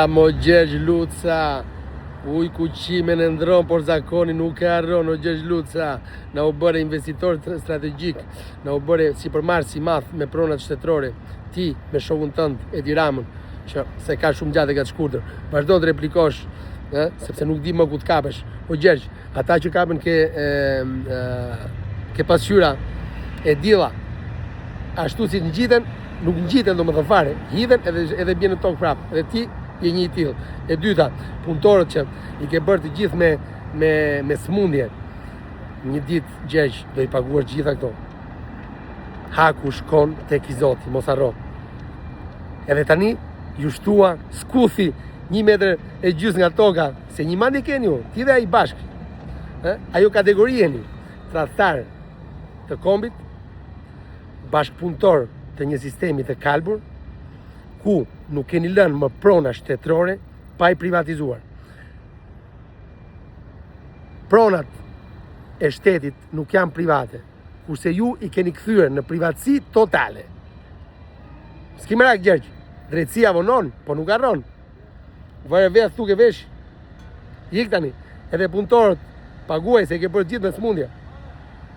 Mo Gjergj Luca, uj kuqimin e ndron, por zakoni nuk e arron, o Gjergj Luca, na u bëre investitor strategjik, na u bëre si përmarrës i madh me pronat shtetërore, ti me shokun tënd Edi Ramën, që se ka shumë gjatë e ka të shkurtër, vazhdo të replikosh, sepse nuk di më ku të kapesh. O Gjergj, ata që kapen ke pasqyra e dilla, ashtu si ngjiten, nuk ngjiten domethënë fare, hidhen edhe bjen në tokë prapë. Edhe ti je një i tillë. E dyta, punëtorët që i ke bërë të gjithë me smundje, një ditë Gjergj do i paguash gjitha këto. Haku shkon tek i Zoti, mos harro. Edhe tani ju shtua skuthi 1,5 metër nga toka, se një mandi keni ju, ti dhe ai bashkë. Ajo kategori jeni, tradhtar të kombit, bashkëpunëtor të një sistemi të kalbur, ku nuk keni lënë më prona shtetërore pa i privatizuar. Pronat e shtetit nuk janë private, kurse ju i keni kthyer në privatësi totale. S'ki merak Gjergj, drejtësia vonon, po nuk arron. Vare vetë thuke vesh, ik tani, edhe punëtorët paguaj se ke bërë gjithë me smundje.